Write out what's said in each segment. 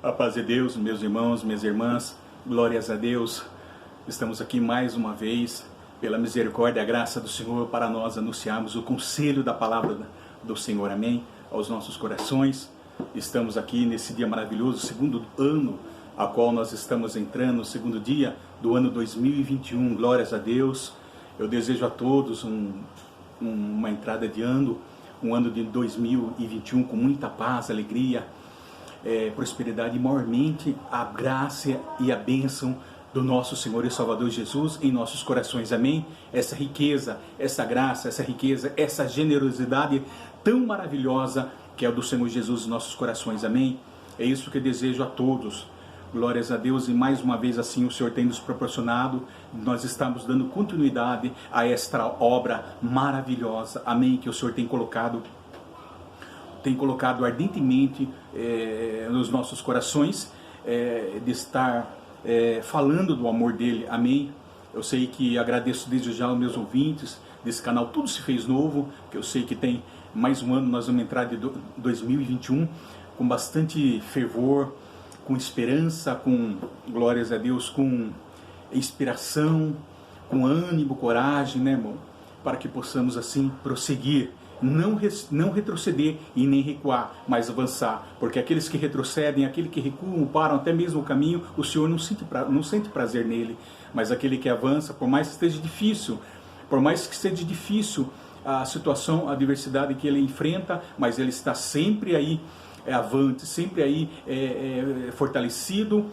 A paz de Deus, meus irmãos, minhas irmãs, glórias a Deus. Estamos aqui mais uma vez, pela misericórdia e a graça do Senhor, para nós anunciarmos o conselho da palavra do Senhor, amém? Aos nossos corações. Estamos aqui nesse dia maravilhoso, segundo ano, a qual nós estamos entrando, segundo dia do ano 2021, glórias a Deus. Eu desejo a todos uma entrada de ano, um ano de 2021 com muita paz, alegria, prosperidade e maiormente a graça e a bênção do nosso Senhor e Salvador Jesus em nossos corações, amém? Essa riqueza, essa graça, essa riqueza, essa generosidade tão maravilhosa que é o do Senhor Jesus em nossos corações, amém? É isso que eu desejo a todos, glórias a Deus, e mais uma vez assim o Senhor tem nos proporcionado, nós estamos dando continuidade a esta obra maravilhosa, amém? Que o Senhor tem colocado ardentemente nos nossos corações, de estar falando do amor dele, amém? Eu sei que agradeço desde já aos meus ouvintes desse canal Tudo Se Fez Novo, que eu sei que tem mais um ano, nós vamos entrar de 2021 com bastante fervor, com esperança, com glórias a Deus, com inspiração, com ânimo, coragem, né, irmão? Para que possamos assim prosseguir, não retroceder e nem recuar, mas avançar, porque aqueles que retrocedem, aqueles que recuam, param até mesmo o caminho, o Senhor não sente prazer nele, mas aquele que avança, por mais que esteja difícil, a situação, a adversidade que ele enfrenta, mas ele está sempre aí avante, sempre aí fortalecido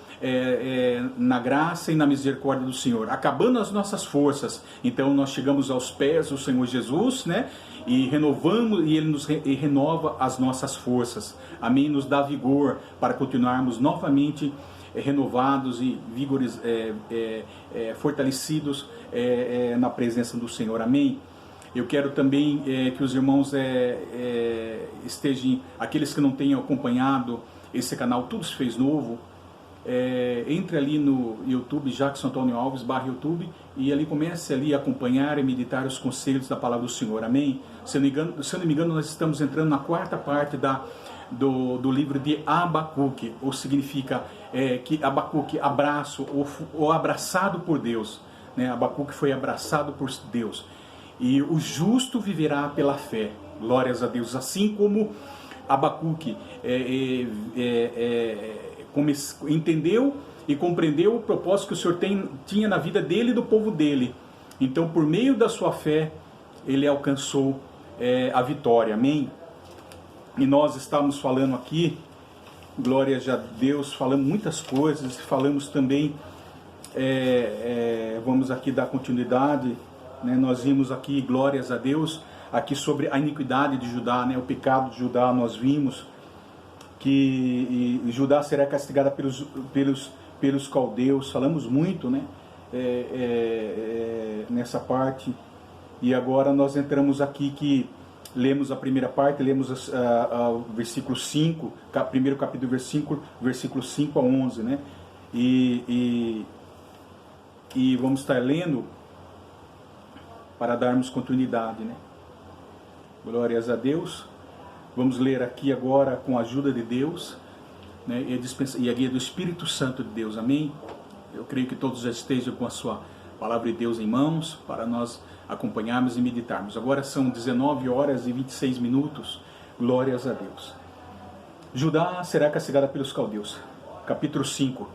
na graça e na misericórdia do Senhor, acabando as nossas forças. Então nós chegamos aos pés do Senhor Jesus, né? E renovamos, e Ele nos renova as nossas forças, amém? Nos dá vigor para continuarmos novamente renovados e vigores, fortalecidos na presença do Senhor, amém? Eu quero também que os irmãos estejam, aqueles que não tenham acompanhado esse canal Tudo Se Fez Novo, entre ali no YouTube, Jackson Antônio Alves, /YouTube, e ali comece ali a acompanhar e meditar os conselhos da palavra do Senhor, amém? Se eu não me engano, nós estamos entrando na quarta parte do livro de Abacuque, ou significa que Abacuque, abraço, ou abraçado por Deus, né? Abacuque foi abraçado por Deus. E o justo viverá pela fé, glórias a Deus, assim como Abacuque entendeu e compreendeu o propósito que o Senhor tinha na vida dele e do povo dele. Então, por meio da sua fé, ele alcançou a vitória, amém? E nós estamos falando aqui, glórias a Deus, falamos muitas coisas, falamos também, vamos aqui dar continuidade, né? Nós vimos aqui, glórias a Deus, aqui sobre a iniquidade de Judá, né? O pecado de Judá, nós vimos que Judá será castigada pelos caldeus, falamos muito, né? Nessa parte, e agora nós entramos aqui que lemos a primeira parte, lemos o versículo 5, primeiro capítulo, versículo 5 a 11, né? E vamos estar lendo para darmos continuidade, né? Glórias a Deus. Vamos ler aqui agora com a ajuda de Deus, né? E a guia do Espírito Santo de Deus, amém? Eu creio que todos já estejam com a sua palavra de Deus em mãos, para nós acompanharmos e meditarmos. Agora são 19 horas e 26 minutos, glórias a Deus. Judá será castigada pelos caldeus. Capítulo 5.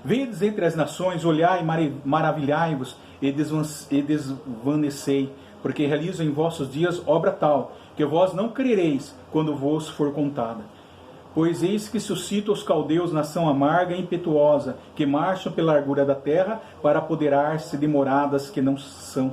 Vedes entre as nações, olhai, maravilhai-vos e desvanecei, porque realizo em vossos dias obra tal, que vós não crereis quando vos for contada. Pois eis que suscita os caldeus nação amarga e impetuosa, que marcham pela largura da terra para apoderar-se de moradas que não são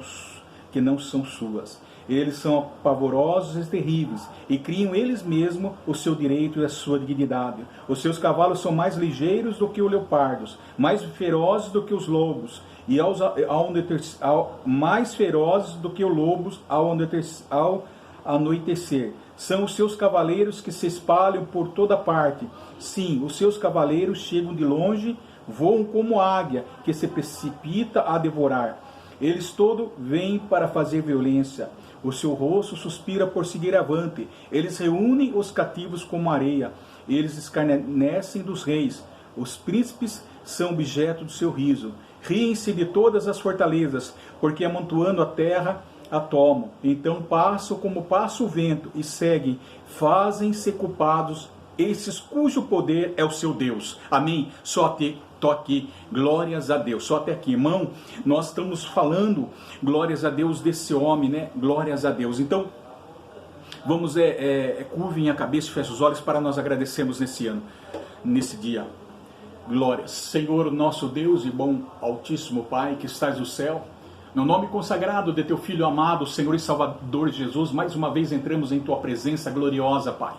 suas. Eles são pavorosos e terríveis, e criam eles mesmos o seu direito e a sua dignidade. Os seus cavalos são mais ligeiros do que os leopardos, mais ferozes do que os lobos, e mais ferozes do que os lobos ao anoitecer. São os seus cavaleiros que se espalham por toda parte. Sim, os seus cavaleiros chegam de longe, voam como águia, que se precipita a devorar. Eles todos vêm para fazer violência. O seu rosto suspira por seguir avante. Eles reúnem os cativos como areia eles escarnecem dos reis, os príncipes são objeto do seu riso. Riem-se de todas as fortalezas, porque amontoando a terra a tomam. Então passam como passa o vento e seguem, fazem-se culpados esses cujo poder é o seu Deus. Amém? Só até aqui, glórias a Deus. Só até aqui, irmão, nós estamos falando, glórias a Deus, desse homem, né? Glórias a Deus. Então, vamos, curvem a cabeça e fechem os olhos para nós agradecermos nesse ano, nesse dia. Glórias. Senhor, nosso Deus e bom Altíssimo Pai, que estás no céu, no nome consagrado de teu Filho amado, Senhor e Salvador Jesus, mais uma vez entramos em tua presença gloriosa, Pai.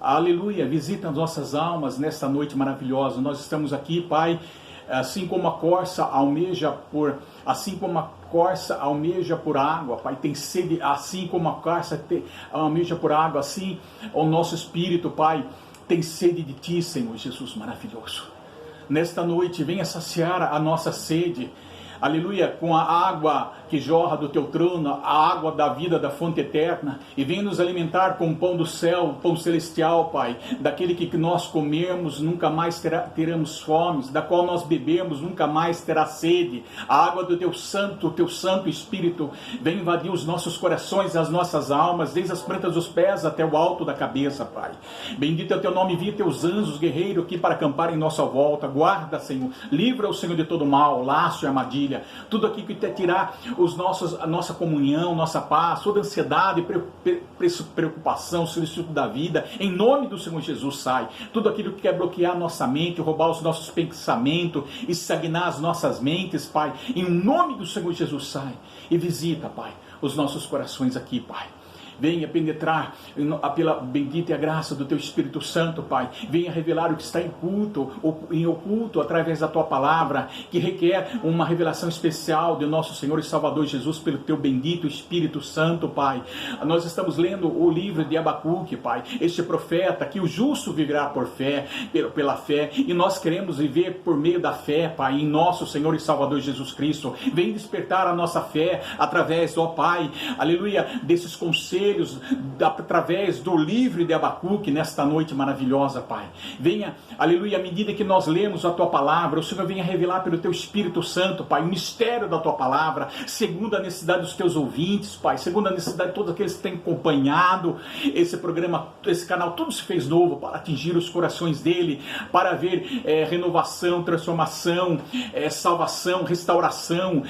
Aleluia, visita as nossas almas nesta noite maravilhosa. Nós estamos aqui, Pai, assim como a corça almeja por água, Pai, tem sede, assim como a corça almeja por água, assim o nosso espírito, Pai, tem sede de Ti, Senhor Jesus maravilhoso. Nesta noite, venha saciar a nossa sede, aleluia, com a água que jorra do teu trono, a água da vida, da fonte eterna, e venha nos alimentar com o pão do céu, o pão celestial, Pai, daquele que nós comermos, nunca mais teremos fome, da qual nós bebemos, nunca mais terá sede. A água do teu Santo Espírito, vem invadir os nossos corações, as nossas almas, desde as plantas dos pés até o alto da cabeça, Pai. Bendito é o teu nome, envia teus anjos, guerreiros, aqui para acampar em nossa volta. Guarda, Senhor, livra o Senhor de todo mal, laço e armadilha, tudo aqui que quer tirar a nossa comunhão, nossa paz, toda ansiedade, preocupação, solicitude da vida, em nome do Senhor Jesus sai. Tudo aquilo que quer bloquear a nossa mente, roubar os nossos pensamentos, estagnar as nossas mentes, Pai, em nome do Senhor Jesus sai. E visita, Pai, os nossos corações aqui, Pai. Venha penetrar pela bendita e a graça do Teu Espírito Santo, Pai. Venha revelar o que está em oculto através da Tua palavra, que requer uma revelação especial do nosso Senhor e Salvador Jesus pelo Teu bendito Espírito Santo, Pai. Nós estamos lendo o livro de Abacuque, Pai. Este profeta que o justo viverá por fé, pela fé, e nós queremos viver por meio da fé, Pai, em nosso Senhor e Salvador Jesus Cristo. Vem despertar a nossa fé através, ó Pai, aleluia, desses conselhos, através do livro de Abacuque, nesta noite maravilhosa, Pai. Venha, aleluia, à medida que nós lemos a Tua palavra, o Senhor venha revelar pelo Teu Espírito Santo, Pai, o mistério da Tua palavra, segundo a necessidade dos Teus ouvintes, Pai, segundo a necessidade de todos aqueles que têm acompanhado esse programa, esse canal, tudo se fez novo para atingir os corações dele, para haver renovação, transformação, salvação, restauração,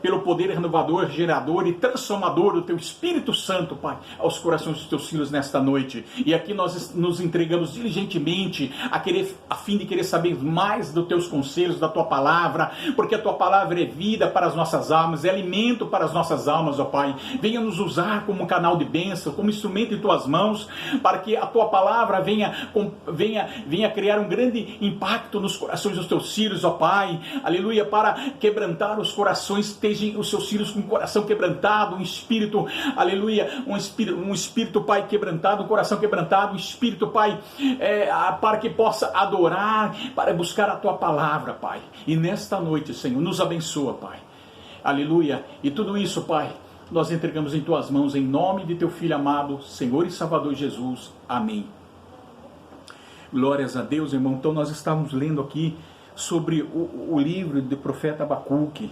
pelo poder renovador, gerador e transformador do Teu Espírito Santo, Pai, aos corações dos Teus filhos nesta noite. E aqui nós nos entregamos diligentemente a fim de querer saber mais dos Teus conselhos, da Tua palavra, porque a Tua palavra é vida para as nossas almas, é alimento para as nossas almas, ó Pai. Venha nos usar como canal de bênção, como instrumento em Tuas mãos, para que a Tua palavra venha criar um grande impacto nos corações dos Teus filhos, ó Pai. Aleluia, para quebrantar os corações, estejam os Seus filhos com o coração quebrantado, um espírito, aleluia, um espírito, Pai, quebrantado, um coração quebrantado, um espírito, Pai, para que possa adorar, para buscar a Tua palavra, Pai. E nesta noite, Senhor, nos abençoa, Pai. Aleluia. E tudo isso, Pai, nós entregamos em Tuas mãos, em nome de Teu Filho amado, Senhor e Salvador Jesus. Amém. Glórias a Deus, irmão. Então nós estávamos lendo aqui sobre o livro do profeta Abacuque.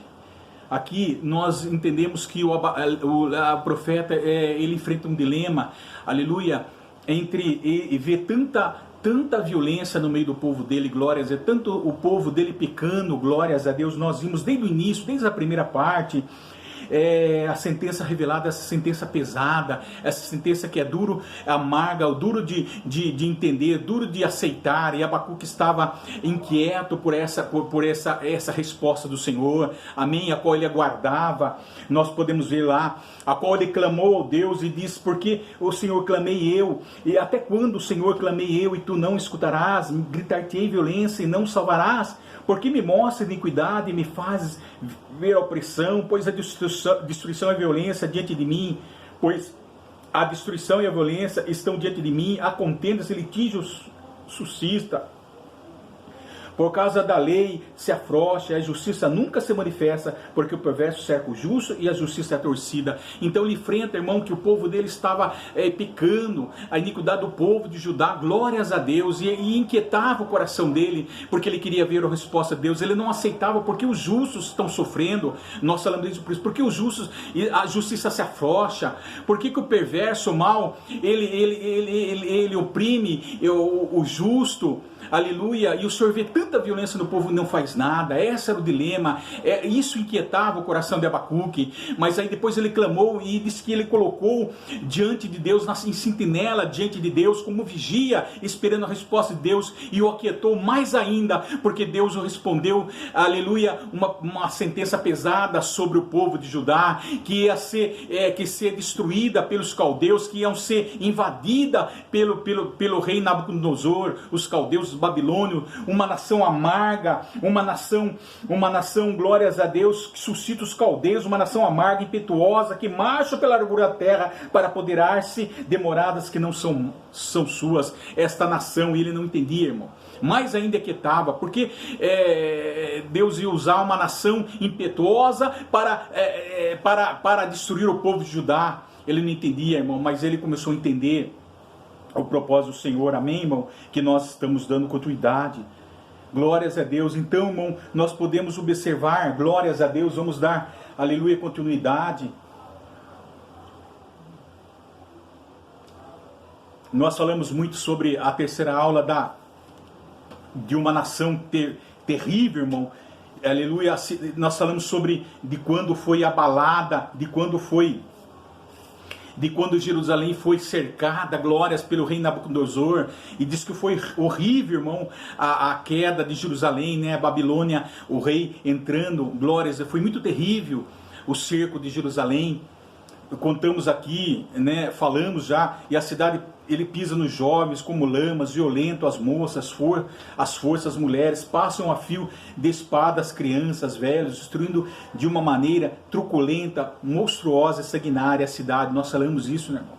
Aqui nós entendemos que o profeta, ele enfrenta um dilema, aleluia, entre ver tanta violência no meio do povo dele, glórias a Deus, tanto o povo dele pecando, glórias a Deus. Nós vimos desde o início, desde a primeira parte, a sentença revelada, essa sentença pesada, essa sentença que é duro, amarga, duro de entender, duro de aceitar. E Abacuque estava inquieto por essa resposta do Senhor, amém, a qual ele aguardava. Nós podemos ver lá, a qual ele clamou ao Deus e disse: porque o Senhor clamei eu, e até quando o Senhor clamei eu, e tu não escutarás? Gritar-te-ei violência e não salvarás? Porque me mostras iniquidade e me fazes ver a opressão? Pois a destruição e a violência diante de mim, pois a destruição e a violência estão diante de mim, há contendas e litígios suscita. Por causa da lei se afrouxa, a justiça nunca se manifesta, porque o perverso cerca o justo e a justiça é torcida. Então ele enfrenta, irmão, que o povo dele estava pecando, a iniquidade do povo de Judá, glórias a Deus, e inquietava o coração dele, porque ele queria ver a resposta de Deus. Ele não aceitava, porque os justos estão sofrendo. Nós falamos isso por isso, porque os justos, a justiça se afrouxa, porque que o perverso, o mal, ele oprime o justo. Aleluia, e o Senhor vê tanta violência no povo e não faz nada. Esse era o dilema, isso inquietava o coração de Abacuque. Mas aí depois ele clamou e disse que ele colocou diante de Deus, em sentinela diante de Deus, como vigia, esperando a resposta de Deus, e o aquietou mais ainda, porque Deus o respondeu, aleluia, uma sentença pesada sobre o povo de Judá, que ia ser destruída pelos caldeus, que iam ser invadida pelo rei Nabucodonosor, os caldeus babilônio, uma nação amarga, uma nação, glórias a Deus, que suscita os caldeus, uma nação amarga, impetuosa, que marcha pela largura da terra para apoderar-se de moradas que não são suas. Esta nação, e ele não entendia, irmão. Mais ainda que estava, porque Deus ia usar uma nação impetuosa para destruir o povo de Judá. Ele não entendia, irmão, mas ele começou a entender o propósito do Senhor, amém, irmão? Que nós estamos dando continuidade. Glórias a Deus. Então, irmão, nós podemos observar, glórias a Deus, vamos dar, aleluia, continuidade. Nós falamos muito sobre a terceira aula de uma nação terrível, irmão. Aleluia. Nós falamos sobre de quando foi abalada, de quando Jerusalém foi cercada, glórias, pelo rei Nabucodonosor, e diz que foi horrível, irmão, a queda de Jerusalém, né, a Babilônia, o rei entrando, glórias, foi muito terrível o cerco de Jerusalém. Contamos aqui, né, falamos já, e a cidade, ele pisa nos jovens como lamas, violento as moças, as forças, as mulheres, passam a fio de espada as crianças, velhos, destruindo de uma maneira truculenta, monstruosa e sanguinária a cidade. Nós falamos isso, né, irmão?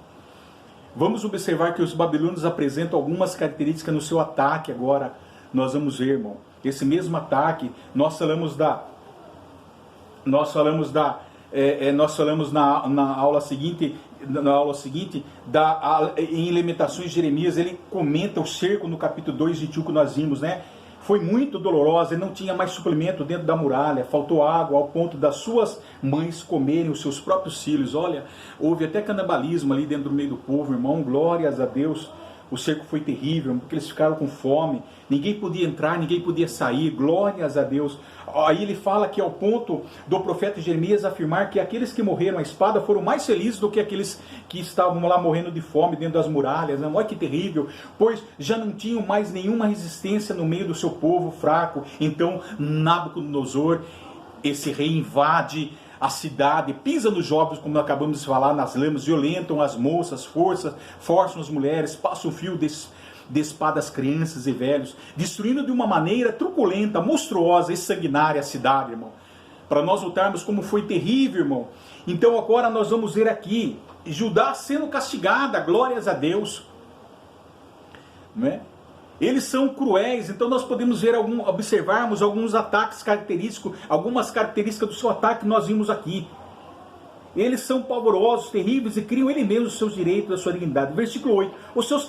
Vamos observar que os babilônios apresentam algumas características no seu ataque agora. Nós vamos ver, irmão, esse mesmo ataque, nós falamos na aula seguinte, em Lamentações de Jeremias, ele comenta o cerco no capítulo 2 de Tio que nós vimos, né? Foi muito dolorosa, ele não tinha mais suplemento dentro da muralha, faltou água ao ponto das suas mães comerem os seus próprios filhos. Olha, houve até canibalismo ali dentro do meio do povo, irmão, glórias a Deus. O cerco foi terrível, porque eles ficaram com fome, ninguém podia entrar, ninguém podia sair, glórias a Deus. Aí ele fala que ao ponto do profeta Jeremias afirmar que aqueles que morreram à espada foram mais felizes do que aqueles que estavam lá morrendo de fome dentro das muralhas. Olha que terrível, pois já não tinham mais nenhuma resistência no meio do seu povo fraco. Então Nabucodonosor, esse rei, invade a cidade, pisa nos jovens, como acabamos de falar, nas lamas, violentam as moças, forçam as mulheres, passam o fio de espada às crianças e velhos, destruindo de uma maneira truculenta, monstruosa e sanguinária a cidade, irmão. Para nós notarmos como foi terrível, irmão. Então agora nós vamos ver aqui, Judá sendo castigada, glórias a Deus, não é? Eles são cruéis, então nós podemos ver observarmos alguns ataques característicos, algumas características do seu ataque que nós vimos aqui. Eles são pavorosos, terríveis e criam eles mesmos os seus direitos, a sua dignidade. Versículo 8. Os seus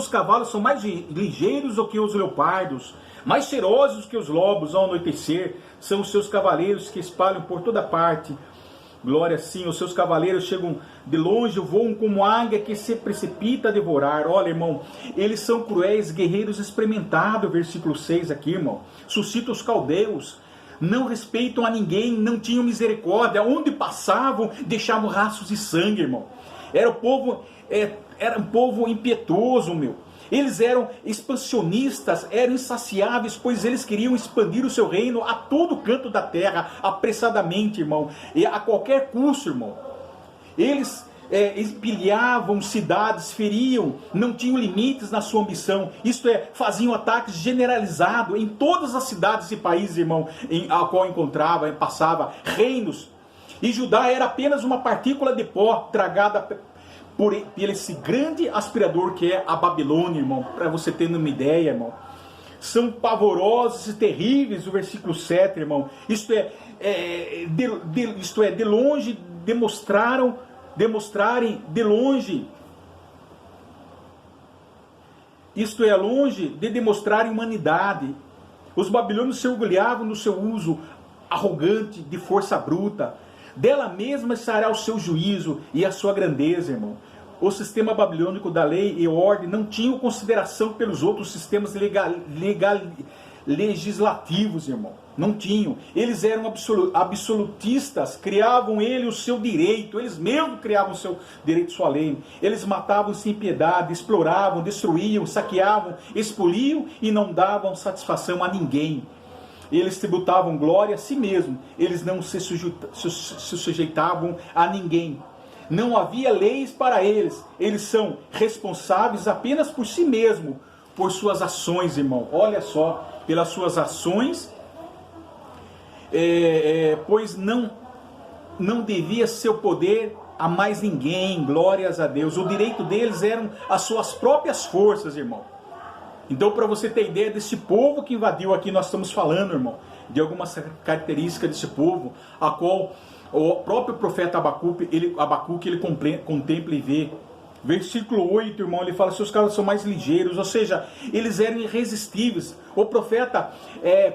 cavalos são mais ligeiros do que os leopardos, mais ferozes que os lobos ao anoitecer. São os seus cavaleiros que espalham por toda parte. Glória sim, os seus cavaleiros chegam de longe, voam como águia que se precipita a devorar. Olha, irmão, eles são cruéis, guerreiros experimentados, versículo 6 aqui, irmão. Suscita os caldeus, não respeitam a ninguém, não tinham misericórdia, onde passavam, deixavam rastros de sangue, irmão. Era um povo impietoso, meu. Eles eram expansionistas, eram insaciáveis, pois eles queriam expandir o seu reino a todo canto da terra, apressadamente, irmão, e a qualquer custo, irmão. Eles empilhavam cidades, feriam, não tinham limites na sua ambição, isto é, faziam ataques generalizados em todas as cidades e países, irmão, a qual passava reinos. E Judá era apenas uma partícula de pó tragada por esse grande aspirador que é a Babilônia, irmão, para você ter uma ideia, irmão. são pavorosos e terríveis, o versículo 7, irmão. Isto é, de longe demonstrarem de longe, isto é, longe de demonstrarem humanidade. Os babilônios se orgulhavam no seu uso arrogante de força bruta. Dela mesma estará o seu juízo e a sua grandeza, irmão. O sistema babilônico da lei e ordem não tinha consideração pelos outros sistemas legislativos, irmão. Não tinham. Eles eram absolutistas, criavam o seu direito, eles mesmos criavam o seu direito, sua lei. Eles matavam sem piedade, exploravam, destruíam, saqueavam, expoliam e não davam satisfação a ninguém. Eles tributavam glória a si mesmos, eles não se sujeitavam a ninguém. Não havia leis para eles, eles são responsáveis apenas por si mesmos, por suas ações, irmão. Olha só, pelas suas ações, pois não devia seu poder a mais ninguém, glórias a Deus. O direito deles eram as suas próprias forças, irmão. Então, para você ter ideia desse povo que invadiu aqui, nós estamos falando, irmão, de algumas características desse povo, a qual o próprio profeta Abacuque, ele contempla e vê. Versículo 8, irmão, ele fala, seus carros são mais ligeiros, ou seja, eles eram irresistíveis. O profeta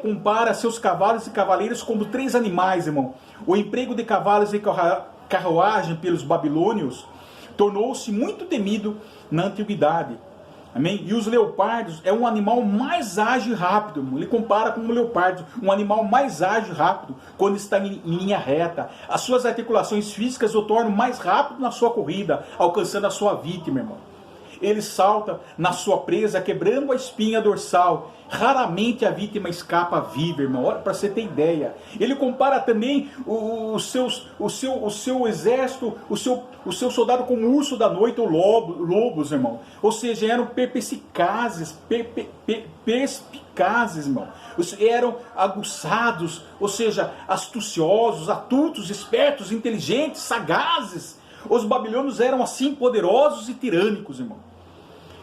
compara seus cavalos e cavaleiros como 3 animais, irmão. O emprego de cavalos e carruagem pelos babilônios tornou-se muito temido na antiguidade. Amém? E os leopardos é um animal mais ágil e rápido, irmão. Ele compara com o leopardo, um animal mais ágil e rápido, quando está em linha reta. As suas articulações físicas o tornam mais rápido na sua corrida, alcançando a sua vítima, irmão. Ele salta na sua presa, quebrando a espinha dorsal. Raramente a vítima escapa viva, irmão. Olha, para você ter ideia. Ele compara também o seu exército, o seu soldado como urso da noite ou lobos, irmão. Ou seja, eram perspicazes, irmão. Eram aguçados, ou seja, astuciosos, astutos, espertos, inteligentes, sagazes. Os babilônios eram assim poderosos e tirânicos, irmão.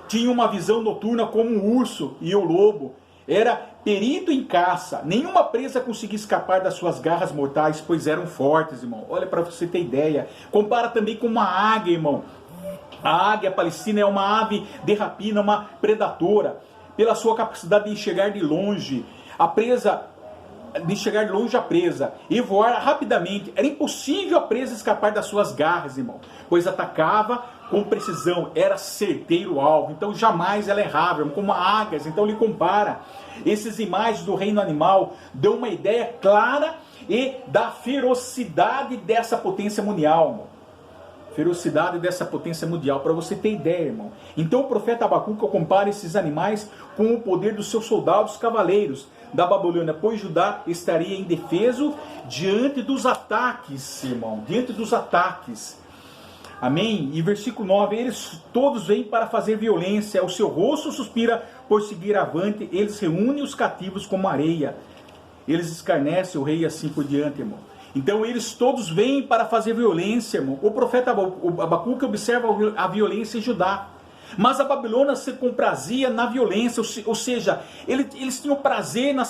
Tinham uma visão noturna como o urso e o lobo. Era perito em caça. Nenhuma presa conseguia escapar das suas garras mortais, pois eram fortes, irmão. Olha, para você ter ideia. Compara também com uma águia, irmão. A águia palestina é uma ave de rapina, uma predadora. Pela sua capacidade de enxergar de longe, a presa e voar rapidamente. Era impossível a presa escapar das suas garras, irmão, pois atacava com precisão, era certeiro o alvo, então jamais ela errava, irmão, como águias. Então ele compara. Essas imagens do reino animal dão uma ideia clara e da ferocidade dessa potência mundial, irmão. Ferocidade dessa potência mundial, para você ter ideia, irmão. Então o profeta Abacuque compara esses animais com o poder dos seus soldados cavaleiros da Babilônia, pois Judá estaria indefeso diante dos ataques, irmão, diante dos ataques. Amém? E versículo 9, eles todos vêm para fazer violência, o seu rosto suspira por seguir avante, eles reúnem os cativos como areia, eles escarnecem o rei e assim por diante, irmão. Então eles todos vêm para fazer violência, irmão. O profeta Abacuque observa a violência em Judá. Mas a Babilônia se comprazia na violência, ou seja, eles tinham prazer na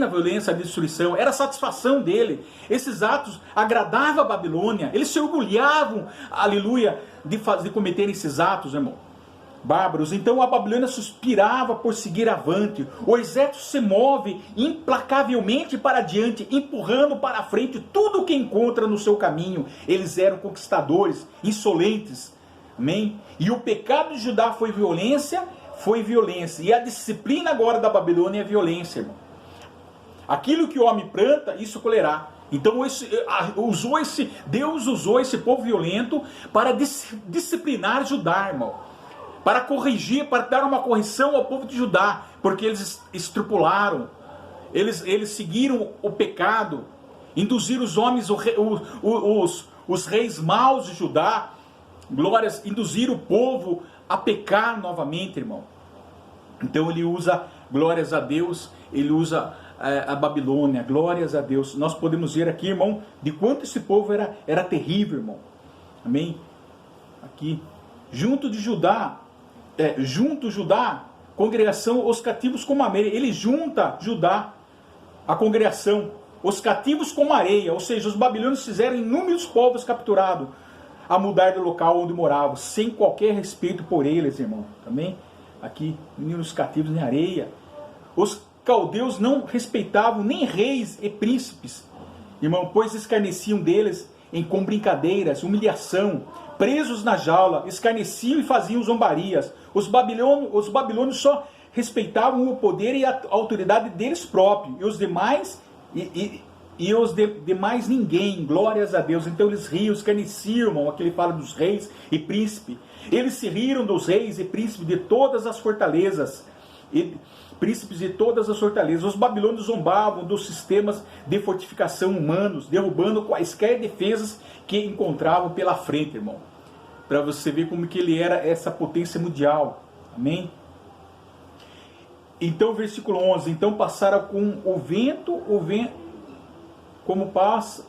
violência, na destruição, era a satisfação dele. Esses atos agradavam a Babilônia, eles se orgulhavam, aleluia, de cometerem esses atos, irmão, bárbaros. Então a Babilônia suspirava por seguir avante. O exército se move implacavelmente para diante, empurrando para a frente tudo o que encontra no seu caminho. Eles eram conquistadores, insolentes. Amém? E o pecado de Judá foi violência. E a disciplina agora da Babilônia é violência, irmão. Aquilo que o homem planta, isso colherá. Então Deus usou esse povo violento para disciplinar Judá, irmão. Para corrigir, para dar uma correção ao povo de Judá. Porque eles estrupularam. Eles seguiram o pecado. Induziram os homens, os reis maus de Judá, glórias, induzir o povo a pecar novamente, irmão. Então ele usa, glórias a Deus, ele usa a Babilônia, glórias a Deus. Nós podemos ver aqui, irmão, de quanto esse povo era terrível, irmão. Amém? Aqui, junto Judá congregação, os cativos como areia. Ele junta Judá, a congregação, os cativos como areia, ou seja, os babilônios fizeram inúmeros povos capturados a mudar do local onde moravam, sem qualquer respeito por eles, irmão. Também aqui, meninos cativos em areia. Os caldeus não respeitavam nem reis e príncipes, irmão, pois escarneciam deles com brincadeiras, humilhação, presos na jaula, escarneciam e faziam zombarias. Os babilônios só respeitavam o poder e a autoridade deles próprios, e os demais demais ninguém, glórias a Deus. Então eles riam, escarneciam, irmão, aqui ele fala dos reis e príncipes. Eles se riram dos reis e príncipes de todas as fortalezas, príncipes de todas as fortalezas. Os babilônios zombavam dos sistemas de fortificação humanos, derrubando quaisquer defesas que encontravam pela frente, irmão. Para você ver como que ele era essa potência mundial. Amém? Então, versículo 11. Então passaram com o vento como passa,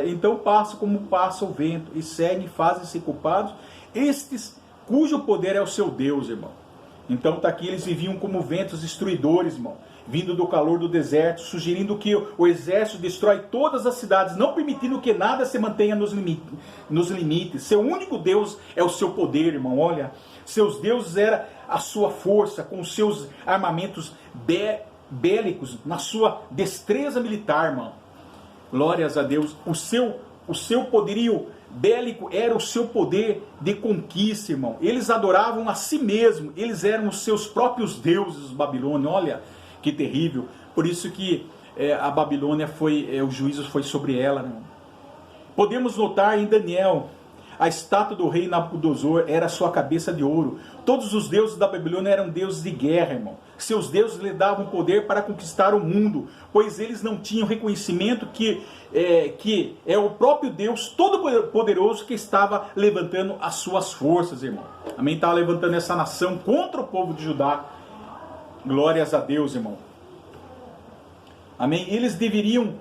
então passa como passa o vento, e seguem, fazem-se culpados, estes cujo poder é o seu Deus, irmão. Então está aqui, eles viviam como ventos destruidores, irmão, vindo do calor do deserto, sugerindo que o exército destrói todas as cidades, não permitindo que nada se mantenha nos limites. Seu único Deus é o seu poder, irmão. Olha, seus deuses era a sua força, com seus armamentos bélicos, na sua destreza militar, irmão. Glórias a Deus. O seu poderio bélico era o seu poder de conquista, irmão. Eles adoravam a si mesmos. Eles eram os seus próprios deuses, os babilônios. Olha que terrível. Por isso que a Babilônia o juízo foi sobre ela, irmão. Podemos notar em Daniel, a estátua do rei Nabucodonosor era a sua cabeça de ouro. Todos os deuses da Babilônia eram deuses de guerra, irmão. Seus deuses lhe davam poder para conquistar o mundo, pois eles não tinham reconhecimento que é o próprio Deus Todo-Poderoso que estava levantando as suas forças, irmão. Amém? Estava levantando essa nação contra o povo de Judá. Glórias a Deus, irmão. Amém? Eles deveriam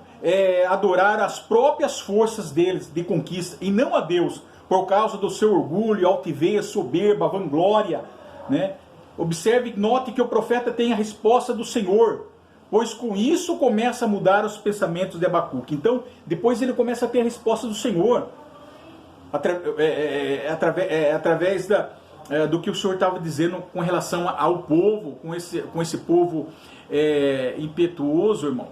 adorar as próprias forças deles de conquista e não a Deus, por causa do seu orgulho, altivez, soberba, vanglória, né? Observe, note que o profeta tem a resposta do Senhor, pois com isso começa a mudar os pensamentos de Abacuque. Então, depois ele começa a ter a resposta do Senhor, através do que o Senhor estava dizendo com relação ao povo, com esse povo impetuoso, irmão.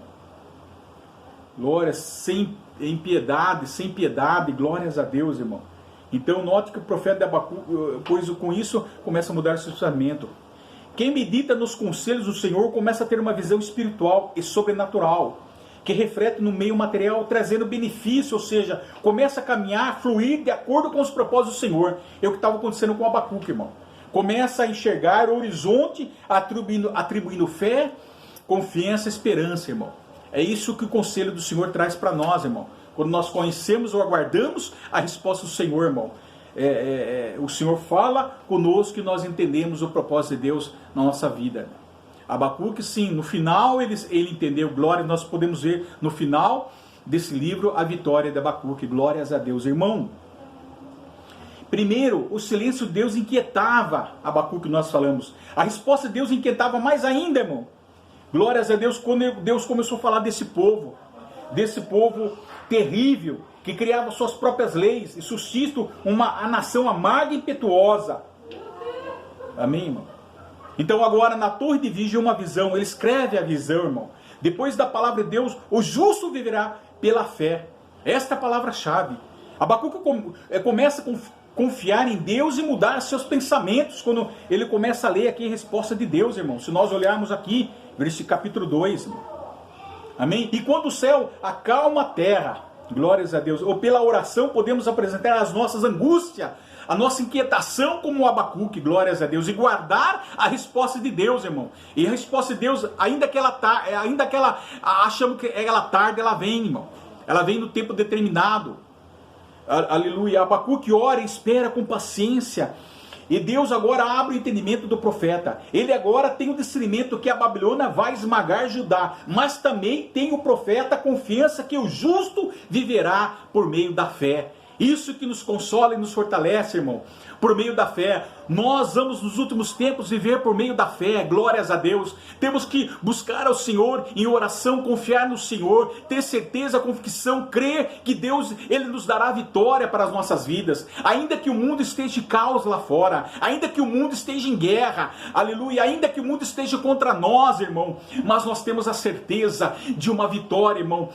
Glórias, sem piedade, glórias a Deus, irmão. Então note que o profeta de Abacuque, pois com isso começa a mudar o seu pensamento. Quem medita nos conselhos do Senhor começa a ter uma visão espiritual e sobrenatural, que reflete no meio material, trazendo benefício, ou seja, começa a caminhar, fluir de acordo com os propósitos do Senhor. É o que estava acontecendo com Abacuque, irmão. Começa a enxergar o horizonte, atribuindo fé, confiança e esperança, irmão. É isso que o conselho do Senhor traz para nós, irmão. Quando nós conhecemos ou aguardamos a resposta do Senhor, irmão. O Senhor fala conosco e nós entendemos o propósito de Deus na nossa vida. Abacuque, sim, no final ele entendeu, glória, nós podemos ver no final desse livro a vitória de Abacuque, glórias a Deus, irmão. Primeiro, o silêncio de Deus inquietava Abacuque, nós falamos. A resposta de Deus inquietava mais ainda, irmão. Glórias a Deus, quando Deus começou a falar desse povo terrível, que criava suas próprias leis e suscita a nação amarga e impetuosa. Amém, irmão? Então agora na torre de vigia uma visão, ele escreve a visão, irmão. Depois da palavra de Deus, o justo viverá pela fé. Esta é a palavra-chave. Abacuque começa a confiar em Deus e mudar seus pensamentos quando ele começa a ler aqui a resposta de Deus, irmão. Se nós olharmos aqui, versículo capítulo 2, irmão. Amém? E quando o céu acalma a terra, glórias a Deus, ou pela oração podemos apresentar as nossas angústias, a nossa inquietação como o Abacuque, glórias a Deus, e guardar a resposta de Deus, irmão. E a resposta de Deus, ainda que ela achamos que ela tarde, ela vem, irmão. Ela vem no tempo determinado. Aleluia. Abacuque ora e espera com paciência. E Deus agora abre o entendimento do profeta. Ele agora tem o discernimento que a Babilônia vai esmagar Judá. Mas também tem o profeta a confiança que o justo viverá por meio da fé. Isso que nos consola e nos fortalece, irmão, por meio da fé. Nós vamos nos últimos tempos viver por meio da fé, glórias a Deus. Temos que buscar ao Senhor em oração, confiar no Senhor, ter certeza, convicção, crer que Deus, Ele nos dará vitória para as nossas vidas. Ainda que o mundo esteja em caos lá fora, ainda que o mundo esteja em guerra, aleluia, ainda que o mundo esteja contra nós, irmão, mas nós temos a certeza de uma vitória, irmão,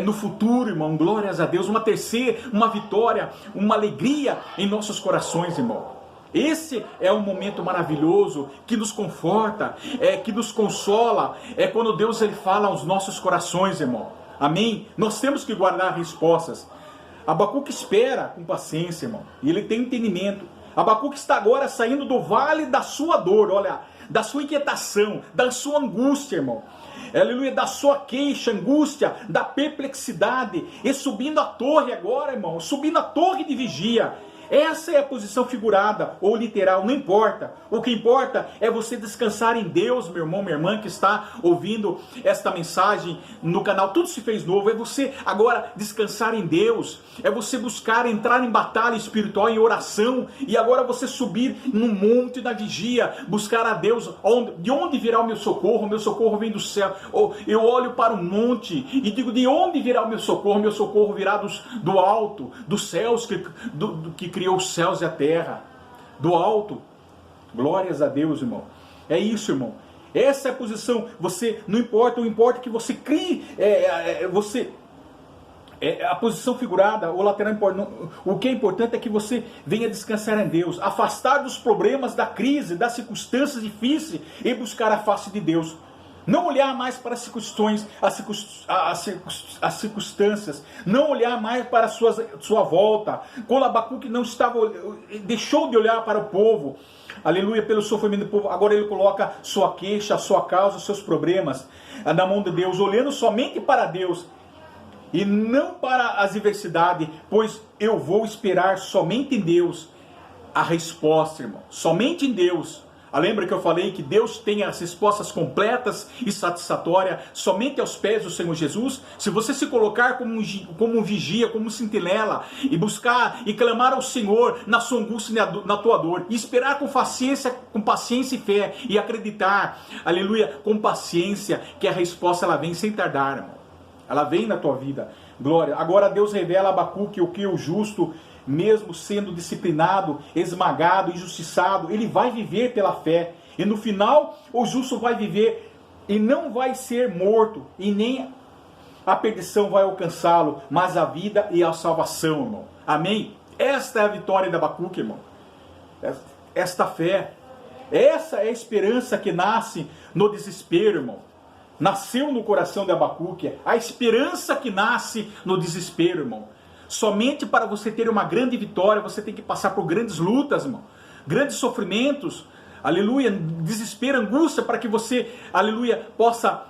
no futuro, irmão, glórias a Deus, uma vitória, uma alegria em nossos corações, irmão. Esse é um momento maravilhoso que nos conforta, que nos consola, quando Deus ele fala aos nossos corações, irmão. Amém? Nós temos que guardar respostas. Abacuque espera com paciência, irmão, e ele tem entendimento. Abacuque está agora saindo do vale da sua dor, olha, da sua inquietação, da sua angústia, irmão. Aleluia, da sua queixa, angústia, da perplexidade, e subindo a torre agora, irmão, subindo a torre de vigia. Essa é a posição figurada ou literal, não importa. O que importa é você descansar em Deus, meu irmão, minha irmã que está ouvindo esta mensagem no canal Tudo Se Fez Novo. É você agora descansar em Deus, é você buscar entrar em batalha espiritual, em oração, e agora você subir no monte da vigia, buscar a Deus. De onde virá o meu socorro? O meu socorro vem do céu. Eu olho para o monte e digo, de onde virá o meu socorro? Meu socorro virá do alto, dos céus, que criou os céus e a terra, do alto. Glórias a Deus, irmão. É isso, irmão. Essa é a posição. Você, não importa, o importa é que você crie, a posição figurada ou lateral. O que é importante é que você venha descansar em Deus, afastar dos problemas, da crise, das circunstâncias difíceis e buscar a face de Deus. Não olhar mais para as circunstâncias, não olhar mais para a sua volta. Quando Abacuque deixou de olhar para o povo, aleluia, pelo sofrimento do povo, agora ele coloca sua queixa, a sua causa, seus problemas na mão de Deus, olhando somente para Deus e não para as adversidades, pois eu vou esperar somente em Deus a resposta, irmão, somente em Deus. Lembra que eu falei que Deus tem as respostas completas e satisfatórias somente aos pés do Senhor Jesus? Se você se colocar como um vigia, como um sentinela, e buscar e clamar ao Senhor na sua angústia e na tua dor, e esperar com paciência e fé, e acreditar, aleluia, com paciência, que a resposta ela vem sem tardar, irmão. Ela vem na tua vida. Glória. Agora Deus revela a Abacuque o que o justo, mesmo sendo disciplinado, esmagado, injustiçado, ele vai viver pela fé. E no final, o justo vai viver e não vai ser morto, e nem a perdição vai alcançá-lo, mas a vida e a salvação, irmão. Amém? Esta é a vitória de Abacuque, irmão. Esta fé, essa é a esperança que nasce no desespero, irmão. Nasceu no coração de Abacuque, a esperança que nasce no desespero, irmão. Somente para você ter uma grande vitória, você tem que passar por grandes lutas, irmão. Grandes sofrimentos, aleluia, desespero, angústia, para que você, aleluia, possa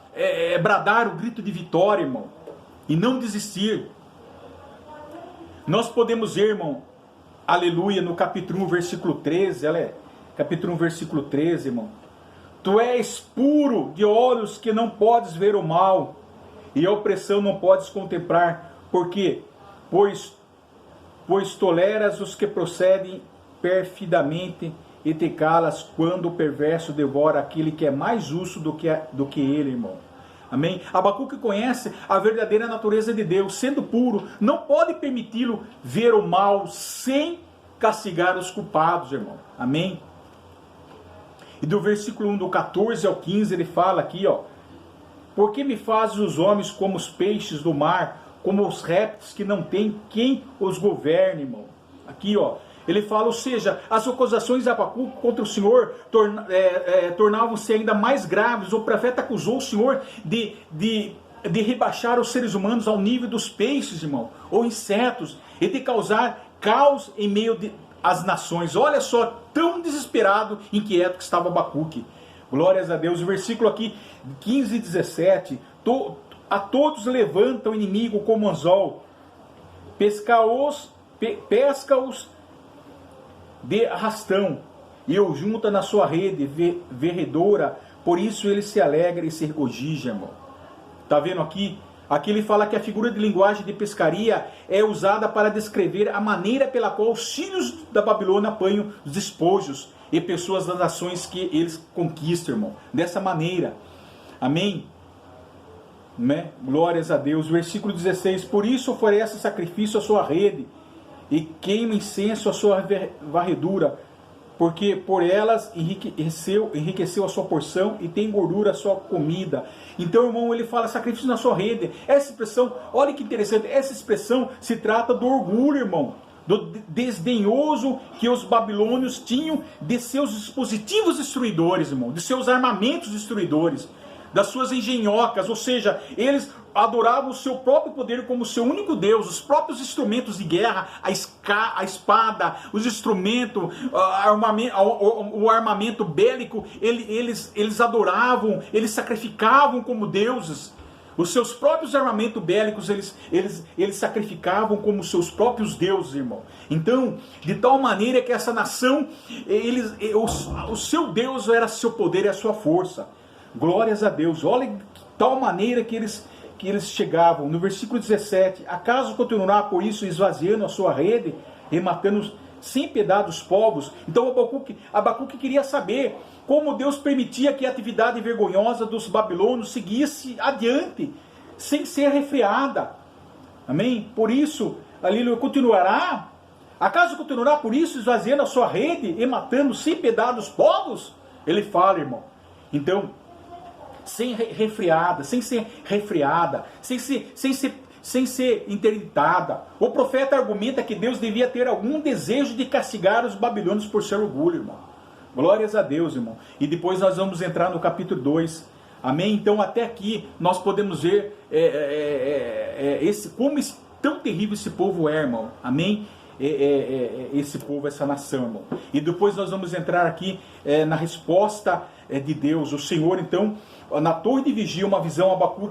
bradar o grito de vitória, irmão. E não desistir. Nós podemos ver, irmão, aleluia, no capítulo 1, versículo 13, capítulo 1, versículo 13, irmão. Tu és puro de olhos que não podes ver o mal, e a opressão não podes contemplar. Por quê? Pois toleras os que procedem perfidamente e te calas quando o perverso devora aquele que é mais justo do que ele, irmão. Amém? Abacuque conhece a verdadeira natureza de Deus. Sendo puro, não pode permiti-lo ver o mal sem castigar os culpados, irmão. Amém? E do versículo 1, do 14 ao 15, ele fala aqui, ó. Por que me fazes os homens como os peixes do mar, como os répteis que não tem quem os governe, irmão? Aqui, ó, ele fala, ou seja, as acusações de Abacuque contra o Senhor tornavam-se ainda mais graves. O profeta acusou o Senhor de rebaixar os seres humanos ao nível dos peixes, irmão, ou insetos, e de causar caos em meio às nações. Olha só, tão desesperado, inquieto que estava Abacuque. Glórias a Deus. O versículo aqui, 15 e 17, a todos levanta o inimigo como anzol, pesca-os de arrastão, e o junta na sua rede verredora, por isso ele se alegra e se regozija, irmão. Está vendo aqui? Aqui ele fala que a figura de linguagem de pescaria é usada para descrever a maneira pela qual os filhos da Babilônia apanham os despojos e pessoas das nações que eles conquistam, irmão. Dessa maneira. Amém? Né? Glórias a Deus. Versículo 16. Por isso oferece sacrifício à sua rede e queima incenso à sua varredura, porque por elas enriqueceu a sua porção e tem gordura a sua comida. Então, irmão, ele fala sacrifício na sua rede. Essa expressão, olha que interessante, essa expressão se trata do orgulho, irmão, do desdenhoso que os babilônios tinham de seus dispositivos destruidores, irmão, de seus armamentos destruidores, das suas engenhocas, ou seja, eles adoravam o seu próprio poder como seu único Deus, os próprios instrumentos de guerra, a espada, os instrumentos, o armamento bélico, eles adoravam, eles sacrificavam como deuses. Os seus próprios armamentos bélicos, eles sacrificavam como seus próprios deuses, irmão. Então, de tal maneira que essa nação, o seu Deus era seu poder e a sua força. Glórias a Deus. Olha de tal maneira que eles chegavam. No versículo 17. Acaso continuará por isso esvaziando a sua rede e matando sem piedade os povos? Então Abacuque queria saber como Deus permitia que a atividade vergonhosa dos babilônios seguisse adiante, sem ser refreada. Amém? Por isso, ali continuará. Acaso continuará por isso esvaziando a sua rede e matando sem piedade os povos? Ele fala, irmão. Então, sem ser refreada, sem ser interditada. O profeta argumenta que Deus devia ter algum desejo de castigar os babilônios por seu orgulho, irmão. Glórias a Deus, irmão. E depois nós vamos entrar no capítulo 2. Amém? Então até aqui nós podemos ver como tão terrível esse povo é, irmão. Amém? Esse povo, essa nação, irmão. E depois nós vamos entrar aqui na resposta de Deus. O Senhor, então, na torre de vigia, uma visão, Abacuque